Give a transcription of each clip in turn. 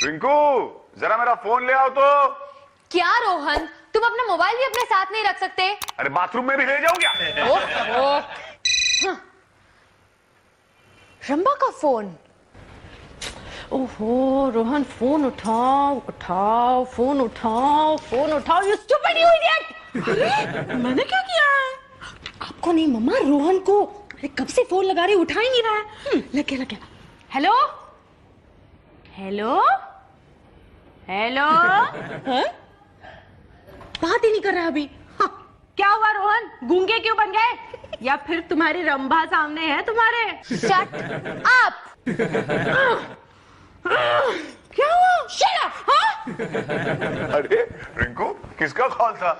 रिंकू जरा मेरा फोन ले आओ तो। क्या रोहन, तुम अपना मोबाइल भी अपने साथ नहीं रख सकते? अरे बाथरूम में भी ले जाऊं क्या? हाँ। रंबा का फोन। ओहो रोहन, फोन उठाओ उठाओ, फोन उठाओ, फोन उठाओ। You stupid, you idiot. अरे मैंने क्या किया है? आपको नहीं मम्मा, रोहन को। अरे कब से फोन लगा रही, उठा ही नहीं रहा है। लग गया। Hello hello hello. हाँ? बात ही नहीं कर रहा अभी। हाँ। क्या हुआ रोहन, गूंगे क्यों बन गए? या फिर तुम्हारी रंभा सामने है तुम्हारे? Shut up. क्या हुआ? Shut up. हाँ? अरे रिंकू किसका कॉल था?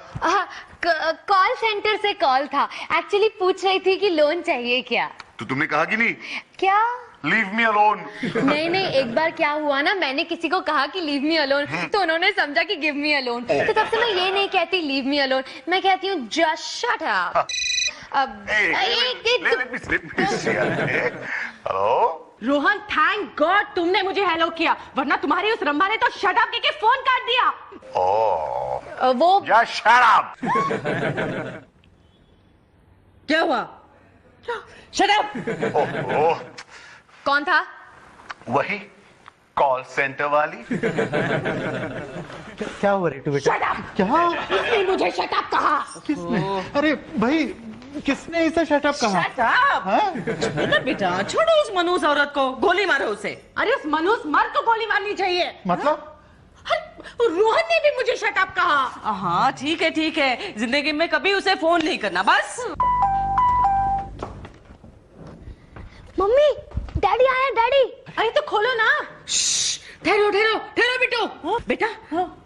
कॉल सेंटर से कॉल था। एक्चुअली पूछ रही थी कि लोन चाहिए क्या। तो तुमने कहा कि नहीं? क्या? Leave me alone. नहीं, एक बार क्या हुआ ना, मैंने किसी को कहा कि लीव मी अलोन, तो उन्होंने समझा कि गिव मी अलोन। तो तब से मैं ये नहीं कहती लीव मी अलोन, मैं कहती हूँ जस्ट शट अप। अब हेलो रोहन, थैंक गॉड तुमने मुझे हेलो किया, वरना तुम्हारी उस रंभा ने तो शट अप के फोन काट दिया। वो या शट अप। क्या हुआ? Shut up. कौन था? वही कॉल सेंटर वाली। क्या हुआ रेटू बेटा? Shut up. क्या? किसने मुझे शट अप कहा? किसने? अरे भाई किसने इसे शट अप कहा? Shut up. बेटा छोड़ो उस मनूस औरत को, गोली मारो उसे। अरे उस मनूस मर्द को गोली मारनी चाहिए। मतलब? रोहन ने भी मुझे शट अप कहा। हाँ ठीक है, जिंदगी में कभी उसे फोन नहीं करना बस। मम्मी, डैडी आया, डैडी। अरे तो खोलो ना। ठहरो बेटो। बेटा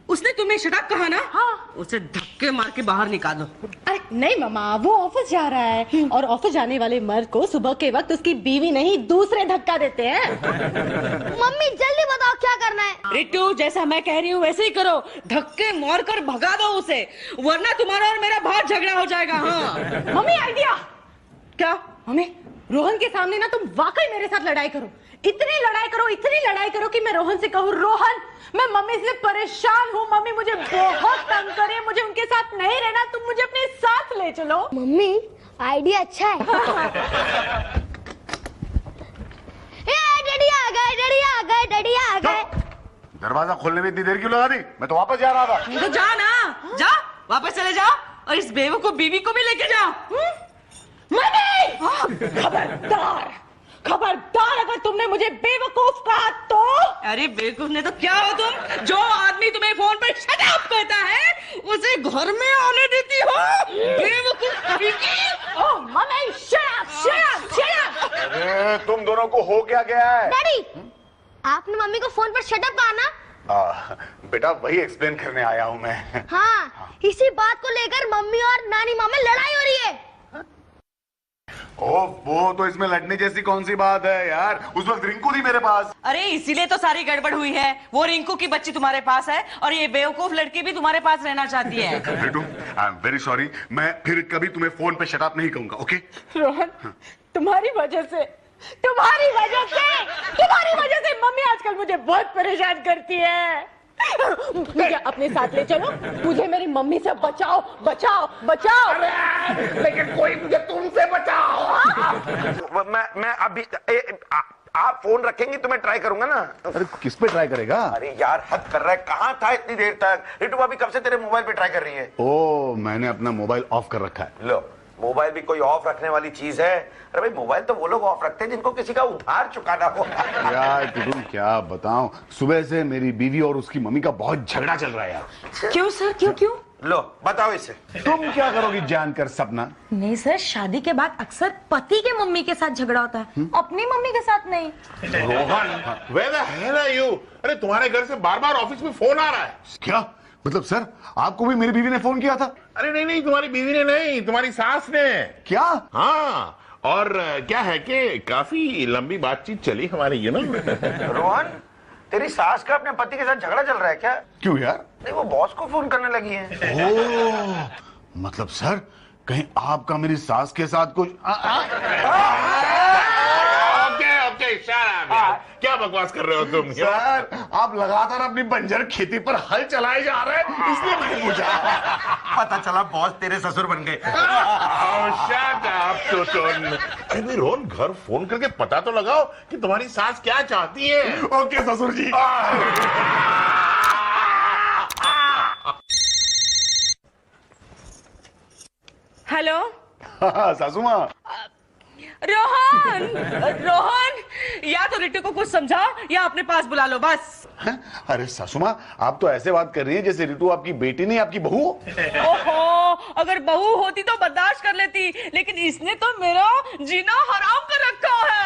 उसने तुम्हें शट अप कहा ना? हाँ। उसे धक्के मार के बाहर निकालो। अरे नहीं मामा, वो ऑफिस जा रहा है और ऑफिस जाने वाले मर्द को सुबह के वक्त उसकी बीवी नहीं दूसरे धक्का देते हैं। मम्मी जल्दी बताओ क्या करना है। रिट्टू जैसा मैं कह रही हूँ वैसे ही करो, धक्के मार कर भगा दो उसे, वरना तुम्हारा और मेरा बहुत झगड़ा हो जाएगा। हाँ मम्मी आइडिया। क्या? मम्मी रोहन के सामने ना तुम वाकई मेरे साथ लड़ाई करो, इतनी लड़ाई करो कि मैं रोहन से कहूँ, रोहन मैं मम्मी से परेशान हूँ, मम्मी मुझे बहुत तंग करे, मुझे उनके साथ नहीं रहना, तुम मुझे अपने साथ ले चलो। मम्मी आइडिया अच्छा है। डैडी आ गए। दरवाजा खोलने में इतनी देर क्यों लगा दी? मैं तो वापस जा रहा था। तो जा ना, जा वापस चले जाओ और इस बेवकूफ बीवी को भी लेके जाओ। खबरदार अगर तुमने मुझे बेवकूफ कहा तो। अरे बेवकूफ ने तो क्या हो तुम, जो आदमी तुम्हें फोन पर शट अप कहता है उसे घर में आने देती हो? बेवकूफ कभी की। ओह मम्मी शट अप। अरे तुम दोनों को हो क्या गया है? डैडी, आपने मम्मी को फोन पर शट अप कहा ना? बेटा वही एक्सप्लेन करने आया हूँ मैं। हाँ, इसी बात को लेकर मम्मी और नानी माँ में लड़ाई हो रही है। वो तो इसमें लड़ने जैसी कौन सी बात है यार? उस वक्त रिंकू थी मेरे पास। अरे इसीलिए तो सारी गड़बड़ हुई है। वो रिंकू की बच्ची तुम्हारे पास है और ये बेवकूफ लड़की भी तुम्हारे पास रहना चाहती है। बेटू आई एम वेरी सॉरी, मैं फिर कभी तुम्हें फोन पे शट अप नहीं कहूंगा, ओके? रोहन तुम्हारी वजह से मम्मी आजकल मुझे बहुत परेशान करती है। मुझे अपने साथ ले चलो, मुझे मेरी मम्मी से बचाओ। लेकिन कोई मुझे तुमसे बचाओ। मैं अभी आप फोन रखेंगी तो मैं ट्राई करूंगा ना। अरे किस पे ट्राई करेगा? अरे यार हद कर रहा है, कहाँ था इतनी देर तक? रिटू अभी कब से तेरे मोबाइल पे ट्राई कर रही है? ओ मैंने अपना मोबाइल ऑफ कर रखा है। लो मोबाइल भी कोई ऑफ रखने वाली चीज है? अरे भाई मोबाइल तो वो लोग ऑफ रखते हैं जिनको किसी का उधार चुकाना हो। यार तुम क्या बताऊं, सुबह से मेरी बीवी और उसकी मम्मी का बहुत झगड़ा चल रहा है यार। क्यों सर, क्यों? लो बताओ इसे। तुम क्या करोगी जानकर सपना? नहीं सर, शादी के बाद अक्सर पति के मम्मी के साथ झगड़ा होता है, अपनी मम्मी के साथ नहीं। Rohan where the hell are you? अरे तुम्हारे घर से बार बार ऑफिस में फोन आ रहा है। क्या मतलब सर, आपको भी मेरी बीवी ने फोन किया था? अरे नहीं, तुम्हारी बीवी ने नहीं, तुम्हारी सास ने। क्या? हाँ, और क्या है कि काफी लंबी बातचीत चली हमारी, यू नो। रोहन तेरी सास का अपने पति के साथ झगड़ा चल रहा है क्या? क्यों यार? नहीं वो बॉस को फोन करने लगी है। ओह मतलब सर कहीं आपका मेरी सास के साथ कुछ ओके, shut up. गया। क्या बकवास कर रहे हो तुम? सर आप लगातार अपनी बंजर खेती पर हल चलाए जा रहे हैं, इसलिए मैंने पूछा। पता चला बॉस तेरे ससुर बन गए। Shut up Tutun. अरे भाई रोहन, घर फोन करके पता तो लगाओ कि तुम्हारी सास क्या चाहती है। ओके ससुर जी। हेलो सासू माँ। रोहन, रोहन, या तो रिट्टू को कुछ समझाओ या अपने पास बुला लो बस। हैं? अरे सासू माँ, आप तो ऐसे बात कर रही हैं जैसे रितु आपकी बेटी नहीं आपकी बहू। ओहो, अगर बहू होती तो बर्दाश्त कर लेती, लेकिन इसने तो मेरा जीना हराम कर रखा है।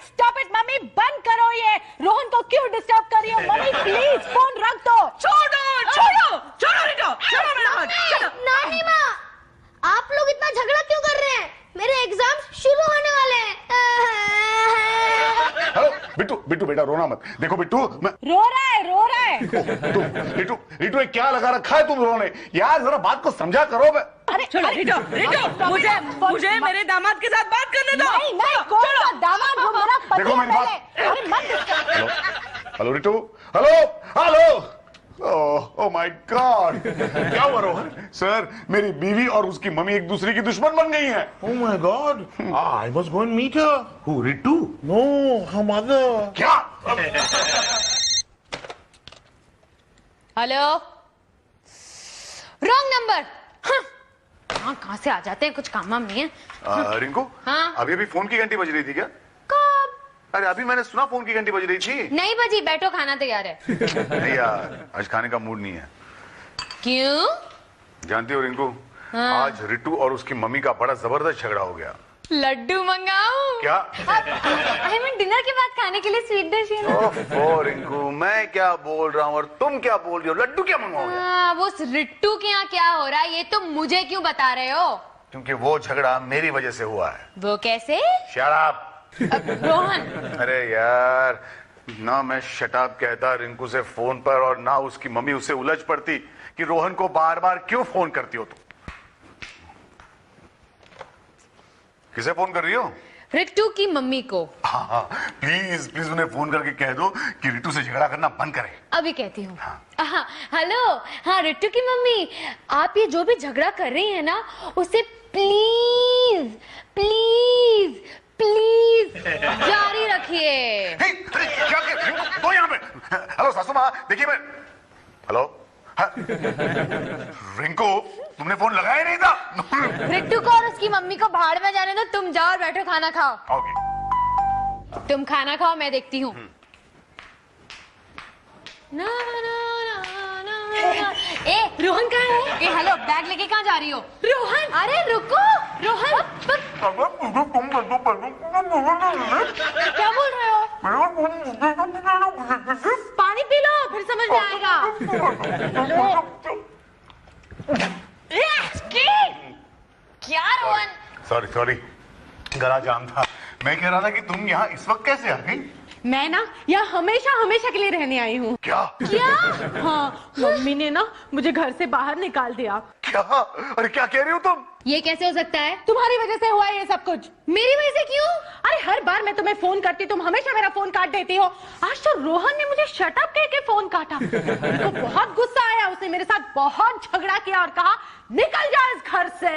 स्टॉप इट मम्मी, बंद करो ये। रोहन को क्यों डिस्टर्ब कर रही हो? मम्मी प्लीज फोन रख दो। छोड़ो रिट्टू, छोड़ो मेरा हाथ, छोड़ो। नानी माँ, आप लोग इतना झगड़ा क्यों कर रहे हैं? मेरे एग्जाम शुरू होने वाले हैं। हेलो बिट्टू, बिट्टू बेटा रोना मत। देखो बिट्टू, मैं रो रहा है। तुम रितु, रितु क्या लगा रखा है तुम रोने? यार जरा बात को समझा करो। अरे छोड़ो रिट्टू, मुझे मेरे दामाद के साथ बात करने दो। नहीं, कौन सा दामाद? वो मेरा पति देखो है मेरी बात। पहले। अरे मत। Hello hello Ritu, hello hello. Oh my God, क्या हुआ रोहन? सर मेरी बीवी और उसकी मम्मी एक दूसरे की दुश्मन बन गई हैं। Oh my God! I must go and meet her. Who, Ritu? No, her mother. क्या? Hello, wrong number. कहाँ से आ जाते हैं, कुछ काम नहीं है। रिंकू, हाँ? अभी अभी फोन की घंटी बज रही थी क्या? कब? अरे अभी मैंने सुना फोन की घंटी बज रही थी। नहीं बजी, बैठो खाना तैयार है। नहीं यार, आज खाने का मूड नहीं है। क्यों? जानती हो रिंकू, हाँ। आज रितु और उसकी मम्मी का बड़ा जबरदस्त झगड़ा हो गया। लड्डू मंगाऊं? क्या? आई मीन डिनर के बाद खाने के लिए स्वीट डिश है ना। ओह रिंकू, मैं क्या बोल रहा हूँ और तुम क्या बोल रही हो? लड्डू क्या मंगवाओगे? वो रिट्टू के यहाँ क्या हो रहा है ये तो मुझे क्यों बता रहे हो? क्योंकि वो झगड़ा मेरी वजह से हुआ है। वो कैसे? शराब। रोहन, अरे यार, ना मैं शटाब कहता रिंकू से फोन पर और ना उसकी मम्मी उससे उलझ पड़ती कि रोहन को बार बार क्यों फोन करती हो तुम। किसे फोन कर रही हो? रिट्टू की मम्मी को। हाँ, प्लीज प्लीज उन्हें फोन करके कह दो कि रितु से झगड़ा करना बंद करे। अभी कहती हूँ। हेलो, हाँ रिट्टू की मम्मी, आप ये जो भी झगड़ा कर रही है ना, उसे प्लीज प्लीज प्लीज जारी रखिए। हे, अरे क्या रिंकू तो यहाँ पे? हेलो सासू माँ, देखिए मैं। हेलो हाँ, रिंकू तुमने फोन लगाया नहीं था। रिट्टू को और उसकी मम्मी को भाड़ में जाने दो, तुम जाओ और बैठो खाना खाओ। ओके। तुम खाना खाओ, मैं देखती हूँ। ना, ना, ना, ना, ना। ए रोहन कहाँ है? ए हेलो, बैग लेके कहाँ जा रही हो? रोहन, अरे रुको रोहन। क्या बोल रहे हो? पानी पी लो, फिर समझ में आएगा। क्या रोहन? सॉरी सॉरी, गला जाम था। मैं कह रहा था कि तुम यहाँ इस वक्त कैसे आ गई? मैं ना यहाँ हमेशा हमेशा के लिए रहने आई हूँ। क्या? हाँ, मम्मी ने ना मुझे घर से बाहर निकाल दिया। क्या? अरे क्या कह रही हो तुम? ये कैसे हो सकता है? तुम्हारी वजह से हुआ है ये सब कुछ। मेरी वजह से क्यों? अरे हर बार मैं तुम्हें फोन करती, तुम हमेशा मेरा फोन काट देती हो। आज तो रोहन ने मुझे शट अप कह के फोन काटा। मेरे को बहुत गुस्सा आया, उसने मेरे साथ बहुत झगड़ा किया और कहा निकल जा इस घर से।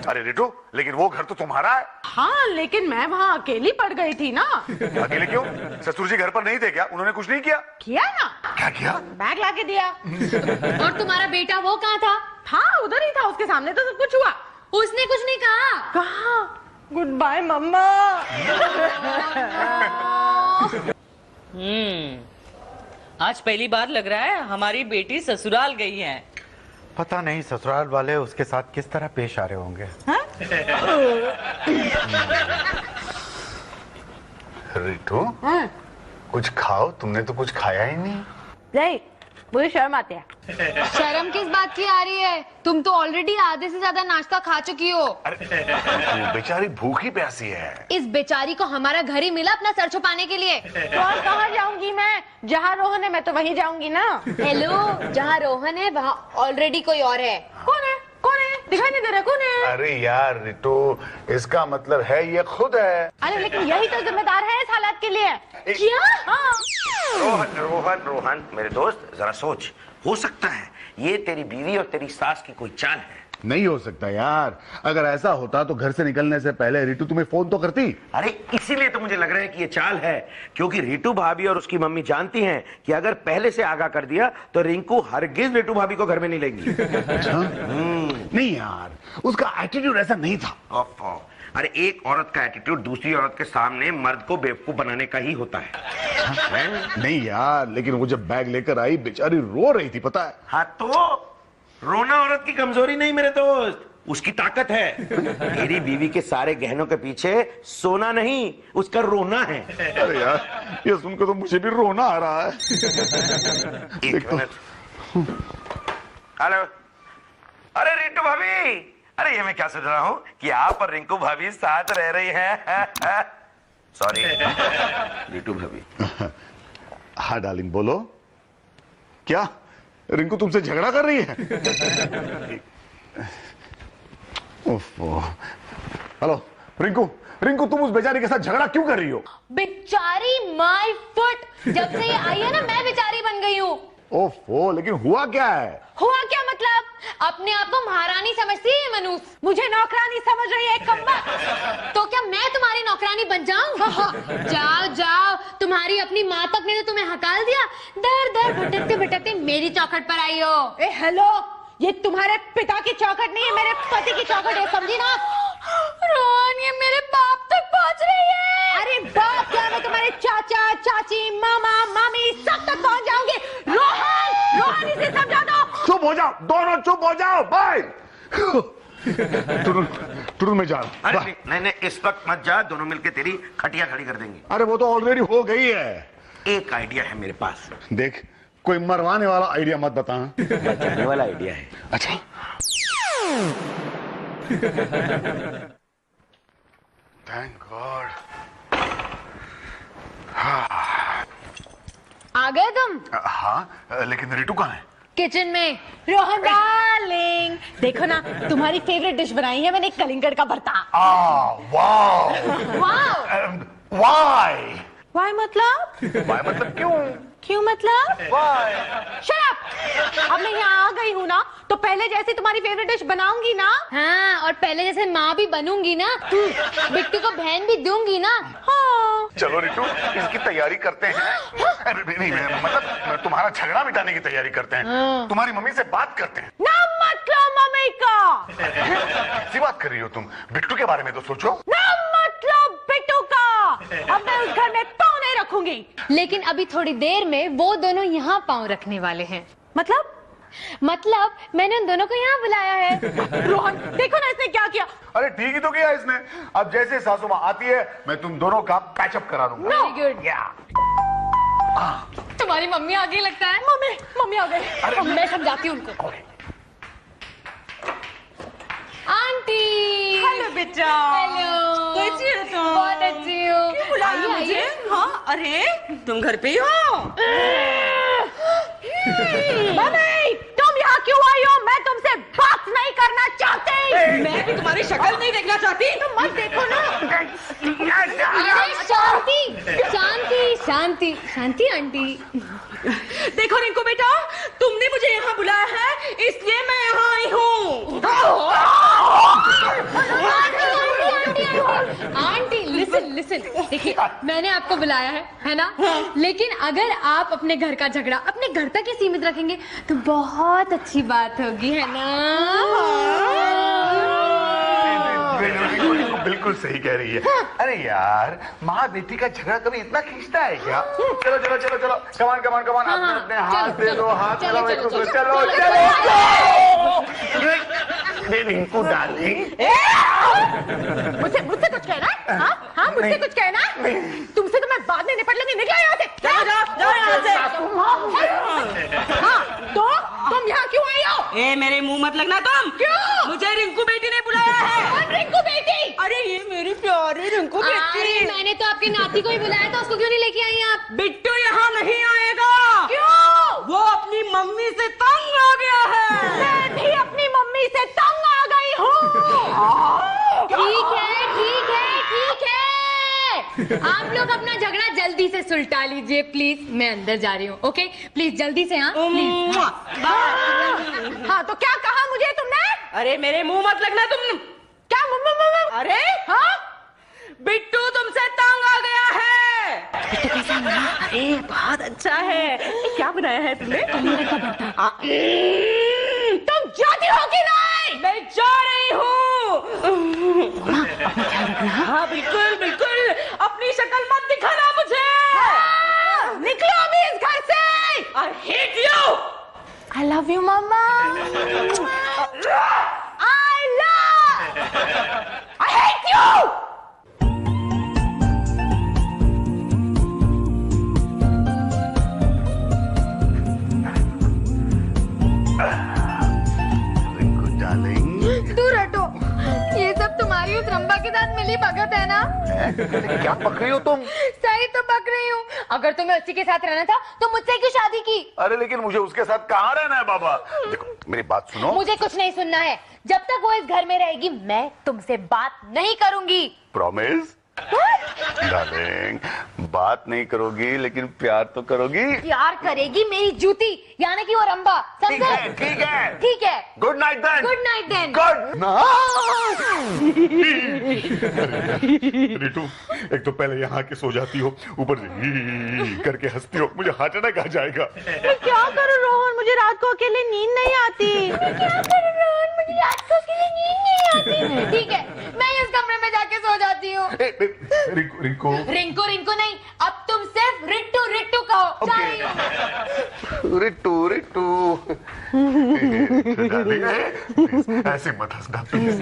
अरे रितु, लेकिन वो घर तो तुम्हारा है। हाँ, लेकिन मैं वहाँ अकेली पड़ गई थी ना। अकेले क्यों? ससुर जी घर पर नहीं थे क्या? उन्होंने कुछ नहीं किया? किया ना। क्या किया? बैग लाके दिया। और तुम्हारा बेटा वो कहाँ था? हाँ, उधर ही था, उसके सामने तो सब कुछ हुआ। उसने कुछ नहीं कहा। कहा गुड बाय मम्मा। आज पहली बार लग रहा है हमारी बेटी ससुराल गई है। पता नहीं ससुराल वाले उसके साथ किस तरह पेश आ रहे होंगे। रितु, कुछ खाओ, तुमने तो कुछ खाया ही नहीं। नहीं, मुझे शर्म आती है। शर्म किस बात की आ रही है? तुम तो ऑलरेडी आधे से ज्यादा नाश्ता खा चुकी हो। अरे बेचारी भूखी प्यासी है। इस बेचारी को हमारा घर ही मिला अपना सर छुपाने के लिए। तो और कहाँ जाऊंगी मैं? जहाँ रोहन है मैं तो वहीं जाऊंगी ना। हेलो, जहाँ रोहन है वहाँ ऑलरेडी कोई और है। कौन है? कौन है? दिखाई नहीं दे रहा, कौन है? अरे यार रितु, इसका मतलब है ये खुद है। अरे लेकिन यही तो जिम्मेदार है इस हालात के लिए। क्या? हाँ। रोहन रोहन रोहन मेरे दोस्त, जरा सोच, हो सकता है ये तेरी बीवी और तेरी सास की कोई चाल है। नहीं हो सकता यार, अगर ऐसा होता तो घर से निकलने से पहले रितु तुम्हें फोन तो करती। अरे इसीलिए तो मुझे लग रहा है कि ये चाल है, क्योंकि रितु भाभी और उसकी मम्मी जानती हैं कि अगर पहले से आगाह कर दिया तो रिंकू हरगिज रितु भाभी को घर में नहीं लेंगी। अच्छा? नहीं यार, उसका एटीट्यूड ऐसा नहीं था। ओफो, अरे एक औरत का एटीट्यूड दूसरी औरत के सामने मर्द को बेवकूफ बनाने का ही होता है। नहीं यार, लेकिन वो जब बैग लेकर आई बेचारी रो रही थी, पता है? हाँ तो रोना औरत की कमजोरी नहीं मेरे दोस्त, उसकी ताकत है। मेरी बीवी के सारे गहनों के पीछे सोना नहीं, उसका रोना है। अरे यार, ये सुनकर तो मुझे भी रोना आ रहा है। एक मिनट। हेलो, अरे रिंकू भाभी, अरे ये मैं क्या सोच रहा हूँ कि आप और रिंकू भाभी साथ रह रही हैं। सॉरी रिंकू भाभी। हाँ डार्लिंग, बोलो। क्या रिंकू तुमसे झगड़ा कर रही है? ओफो। हेलो रिंकू, रिंकू तुम उस बेचारी के साथ झगड़ा क्यों कर रही हो? बेचारी माय फुट, जब से ये आई है ना मैं बेचारी बन गई हूँ। ओफो, लेकिन हुआ क्या है? हुआ क्या मतलब? अपने आप को महारानी समझती है मनुष्य, मुझे नौकरानी समझ रही है कम्बा। तो क्या मैं तुम्हारी नौकरानी बन जाऊं? जाओ जाओ, तुम्हारी अपनी माँ तक ने तो तुम्हें हकाल दिया, दर दर भटकते भटकते मेरी चौखट पर आई हो। ए हेलो, ये तुम्हारे पिता की चौखट नहीं है, मेरे पति की चौखट है, समझी ना? रोहन, ये मेरे बाप तक पहुंच रही है। अरे बाप क्या, मैं तुम्हारे चाचा चाची मामा मामी सब तक पहुंच जाऊंगी। रोहन, रोहन इसे समझा दो। चुप हो जाओ, दोनों चुप हो जाओ। बाय। टुरुन में जा रहा। अरे नहीं नहीं, इस वक्त मत जा, दोनों मिलके तेरी खटिया खड़ी कर देंगे। अरे वो तो ऑलरेडी हो गई है। एक आइडिया है मेरे पास। देख, कोई मरवाने वाला आइडिया मत बता। बचाने वाला आइडिया है। अच्छा। Thank God. आ गए तुम? हाँ, लेकिन रितु कहाँ है? किचन में। रोहन डार्लिंग, देखो ना तुम्हारी फेवरेट डिश बनाई है मैंने, कलिंगड़ का भरता। वाह। वाई वाई मतलब? वाई मतलब क्यों? क्यों मतलब? वाई। Shut up. अब मैं यहाँ आ गई हूँ ना, तो पहले जैसे तुम्हारी फेवरेट डिश बनाऊंगी ना। हाँ, और पहले जैसे माँ भी बनूंगी ना, बिट्टू को बहन भी दूंगी ना। हाँ। चलो रितु, इसकी तैयारी करते हैं। अरे नहीं, मतलब तुम्हारा झगड़ा मिटाने की तैयारी करते हैं। तुम्हारी मम्मी से बात करते हैं। ना मतलब मम्मी का। कैसी बात कर रही हो तुम? बिट्टू के बारे में तो सोचो। ना मतलब बिट्टू का। अब मैं उस घर में पाँव नहीं रखूंगी। लेकिन अभी थोड़ी देर में वो दोनों यहाँ पाँव रखने वाले हैं। मतलब मैंने उन दोनों को यहाँ बुलाया है। रोहन देखो ना इसने क्या किया। अरे ठीक ही तो किया इसने। अब जैसे सासू माँ आती है, मैं तुम दोनों का पैचअप करा दूंगा। Very good. तुम्हारी मम्मी आ गई लगता है। मम्मी आ गई। मैं समझाती हूँ उनको। आंटी। हेलो बेटा। हेलो। कैसी हो तुम? बहुत अच्छी हूँ। क्यों बुलाया आइए, मुझे? आइए। हाँ, अरे तुम घर पे ही हो? मम्मी तुम यहाँ क्यों आई हो? मैं तुमसे बात नहीं करना चाहती। मैं भी तुम्हारी शक्ल नहीं देखना चाहती। तुम मत देखो ना। अरे शांति शांति शांति शांति आंटी। देखो रिंकू बेटा, तुमने मुझे यहाँ बुलाया है, इसलिए मैं यहाँ आई हूँ। आंटी लिसन लिसन, देखिए मैंने आपको बुलाया है ना? लेकिन अगर आप अपने घर का झगड़ा अपने घर तक ही सीमित रखेंगे तो बहुत अच्छी बात होगी, है ना? बिल्कुल सही कह रही है। अरे यार, माँ बेटी का झगड़ा कभी इतना खींचता है क्या? चलो चलो चलो चलो, कमान कमान कमान, अपने अपने हाथ दे दो, हाथ मिलाओ एक दूसरे। चलो चलो। रिंकू डार्लिंग, मुझसे कुछ कहना है? हाँ मुझसे कुछ कहना है? तुमसे तो मैं बाद में निपट लूंगी। निकलो यहाँ से। जाओ यहाँ से। हाँ तो तुम यहाँ क्यों आई हो? ए मेरे मुंह मत लगना तुम। क्यों? मुझे रिंकू बेटी ने बुलाया है। कौन रिंकू बेटी? अरे ये मेरी प्यारी रिंकू बेटी। अरे मैंने तो आपकी नाती को ही बुलाया था, उसको क्यों नहीं लेके आई आप? बिट्टू यहाँ नहीं आएगा। क्यों? वो अपनी मम्मी से तंग आ गया है। मैं भी अपनी मम्मी से तंग आप लोग अपना झगड़ा जल्दी से सुलटा लीजिए प्लीज। मैं अंदर जा रही हूँ। ओके प्लीज जल्दी से। हाँ प्लीज। हाँ तो क्या कहा मुझे तुमने? अरे मेरे मुंह मत लगना तुम। क्या मुम्म? अरे हाँ बिट्टू तुमसे तंग आ गया है। बिट्टू कैसा बना? अरे बहुत अच्छा है। क्या बनाया है तुमने? तुम जाती हो कि नहीं? मैं जा रही हूँ। हाँ बिल्कुल बिल्कुल, अपनी शक्ल मत दिखाना मुझे। निकलो अभी इस घर से। I hate you। I love you mamma. I hate you। दूर हटो। ये सब तुम्हारी उस रंबा के साथ मिली भगत है ना? क्या पक रही हो तुम? सही तो पक रही हूँ। अगर तुम्हें उसी के साथ रहना था तो मुझसे क्यों शादी की? अरे लेकिन मुझे उसके साथ कहाँ रहना है बाबा? देखो मेरी बात सुनो। मुझे कुछ नहीं सुनना है। जब तक वो इस घर में रहेगी मैं तुमसे बात नहीं करूंगी। प्रॉमिस? डार्लिंग, बात नहीं करोगी लेकिन प्यार तो करोगी। प्यार करेगी मेरी जूती, यानी कि वो रंबा। ठीक समझे? है ठीक है ठीक है। Good night then. Good night then. Good night. Ritu, एक तो पहले यहाँ के सो जाती हो, ऊपर से ही करके हंसती हो, मुझे हार्ट अटैक आ जाएगा। मैं क्या करूं रोहन, मुझे रात को अकेले नींद नहीं आती। क्या करूं रोहन, मुझे रात को अकेले नींद नहीं आती। ठीक है मैं इस कमरे में जाके सो जाती हूँ। रिंकू रिंकू रिंकू नहीं, अब तुम सिर्फ रिट्टू रिट्टू कहो। जा रही हूँ। रितु रितु ऐसे मत हंसना प्लीज।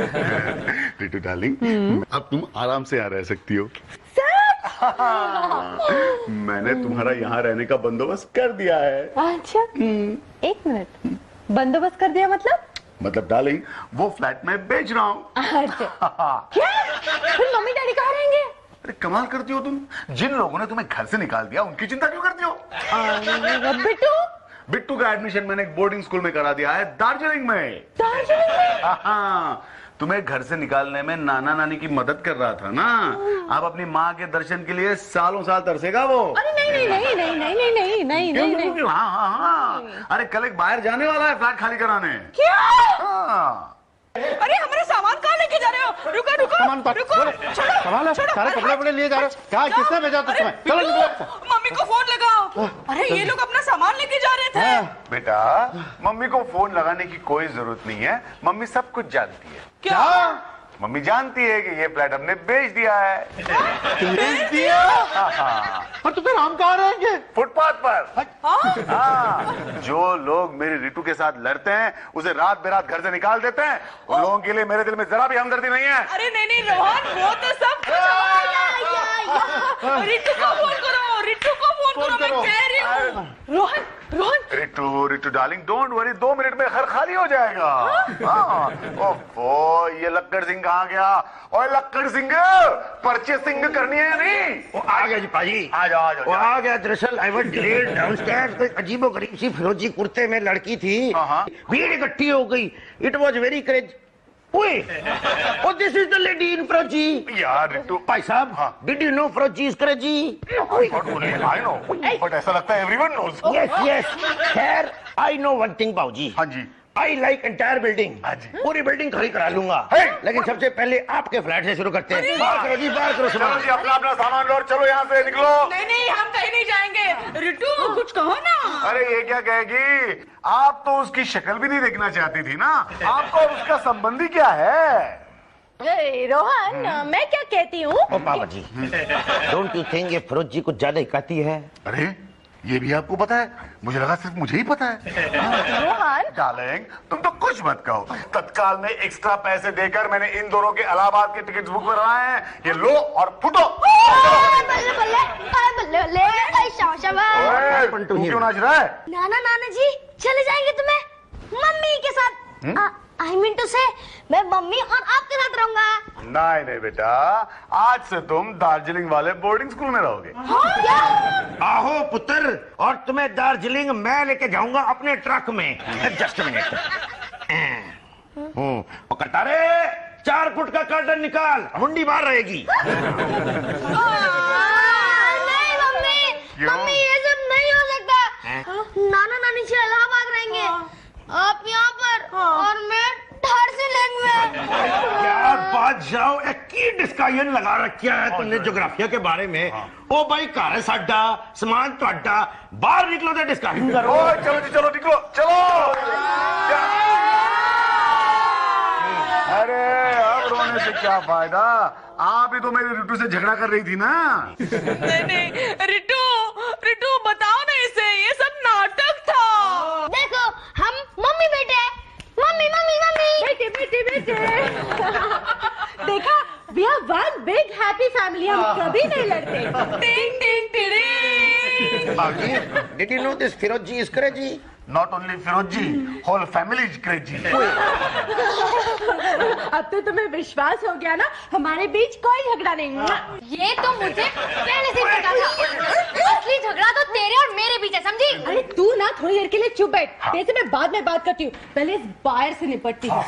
रितु डार्लिंग, अब तुम आराम से यहाँ रह सकती हो। मैंने तुम्हारा यहाँ रहने का बंदोबस्त कर दिया है। अच्छा एक मिनट, बंदोबस्त कर दिया मतलब डार्लिंग, वो फ्लैट में बेच रहा हूँ। अच्छा क्या? फिर मम्मी डैडी कहाँ रहेंगे? अरे कमाल करती हो तुम, जिन लोगों ने तुम्हें घर से निकाल दिया उनकी चिंता क्यों करती हो? बिट्टू बिट्टू का एडमिशन मैंने एक बोर्डिंग स्कूल में करा दिया है, दार्जिलिंग में। हाँ, तुम्हें घर से निकालने में नाना नानी की मदद कर रहा था ना। अब अपनी माँ के दर्शन के लिए सालों साल तरसेगा वो। अरे नहीं। हाँ हाँ हाँ, अरे कल एक बाहर जाने वाला है फ्लैट खाली कराने। क्या? हाँ। अरे हमारे सामान कहाँ लेके जा रहे हो? रुको रुको सामान सारे कपड़े वपड़े लिए जा रहे हो क्या? किसने भेजा तुमने? चलो निकलो। मम्मी को फोन लगाओ। अरे ये लोग अपना सामान लेके जा रहे थे। बेटा, मम्मी को फोन लगाने की कोई जरूरत नहीं है, मम्मी सब कुछ जानती है। क्या? मम्मी जानती है कि ये फ्लैट हमने बेच दिया है। बेच दिया? पर तो फिर हम कहाँ रहेंगे? फुटपाथ पर। हाँ, जो लोग मेरी रितु के साथ लड़ते हैं उसे रात बेरात घर से निकाल देते हैं, उन लोगों के लिए मेरे दिल में जरा भी हमदर्दी नहीं है। अरे नहीं रोहन, वो तो सब रिट्टू को फोन करो, रिट्टू को फोन करो, मैं कह रही हूँ। Rohan Ritu darling, don't worry, 2 minute में घर खाली हो जाएगा। हाँ, ओफो, ये लक्कड़ सिंह कहाँ गया? ओए लक्कड़ सिंह, परचेसिंग करनी है या नहीं? वो आ गया जी पाजी। आ जाओ आ जाओ। वो आ गया। दरअसल आई वाज डिलेड डाउनस्टेयर्स। कोई अजीबोगरीब सी फिरोजी कुर्ते में लड़की थी, भीड़ इकट्ठी हो गई। It was very craze. Oh, this is the lady in Froji. यार रितु भाई साहब, did you know Froji is crazy? I know, but ऐसा लगता है everyone knows. Yes. खैर, I know one thing बाबूजी। हाँ जी। I like entire building। हाँ जी। पूरी बिल्डिंग खड़ी करा लूंगा। लेकिन सबसे पहले आपके फ्लैट से शुरू करते हैं। बाहर करो जी, बाहर करो। चलो जी, अपना अपना सामान लो और चलो यहाँ से निकलो। नहीं हम कहीं नहीं जाएंगे। रिट्टू कुछ कहो ना। अरे ये क्या कहेगी? आप तो उसकी शक्ल भी नहीं देखना चाहती थी ना। आपको और उसका संबंधी क्या है? रोहन, मैं क्या कहती हूँ? ओ बाबा जी, डोंट यू थिंक ये फिरोजी कुछ ज्यादा ही कहती है? अरे ये भी आपको पता है? मुझे लगा सिर्फ मुझे ही पता है। रोहन डार्लिंग, तुम तो कुछ मत कहो। तत्काल में एक्स्ट्रा पैसे देकर मैंने इन दोनों के इलाहाबाद के टिकट्स बुक करवाए हैं। ये लो और फुटो। तू क्यों नाच रहा है? नाना जी चले जाएंगे तुम्हें मम्मी के साथ। आई मीन टू से मैं मम्मी और आपके साथ रहूंगा। नहीं बेटा, आज से तुम दार्जिलिंग वाले बोर्डिंग स्कूल में रहोगे। आहो पुत्र, और तुम्हें दार्जिलिंग मैं लेके जाऊंगा अपने ट्रक में। Just minute. कटारे 4 फुट का कर्टन निकाल, मुंडी बाहर रहेगी। नहीं मम्मी, मम्मी ये सब नहीं हो सकता। नाना नानी से इलाहाबाद रहेंगे, आप यहाँ पर और मैं दार्जिलिंग में। क्या बात जाओ, एक की डिस्कशन लगा रखा है तुमने ज्योग्राफिया के बारे में। ओ भाई घर है साडा, समान ਤੁਹਾਡਾ, बाहर निकलो तो डिस्कशन करो। ओ चलो जी चलो निकलो चलो। अरे अब रोने से क्या फायदा, आप ही तो मेरी रिटू से झगड़ा कर रही थी ना। नहीं रिटू, रिटू बताओ ना इसे, ये सब नाटक था। देखो हम मम्मी बेटे, मम्मी मम्मी मम्मी बेटे बेटे बेटे देखा, we are one big happy family, हम कभी नहीं लड़ते। टिंग टिंग टिड़िंग। Did you know this Firozji is crazy? Not only फिरोजी, होल फैमिली इज क्रेजी। अब तो तुम्हें विश्वास हो गया ना, हमारे बीच कोई झगड़ा नहीं। ये तो मुझे पहले से पता था। असली झगड़ा तो तेरे और मेरे बीच है, समझी? अरे तू ना थोड़ी देर के लिए चुप बैठ, वैसे मैं बाद में बात करती हूँ, पहले इस बायर से निपटती हूँ।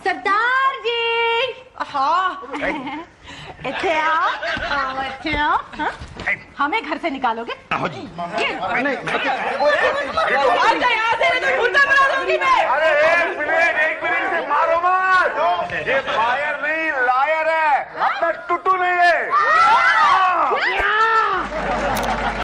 सरदार जी, हाँ इथे आओ, इथे आओ। हाँ? हमें घर से निकालोगे? अरे एक मिनट से मारो मत, ये फायर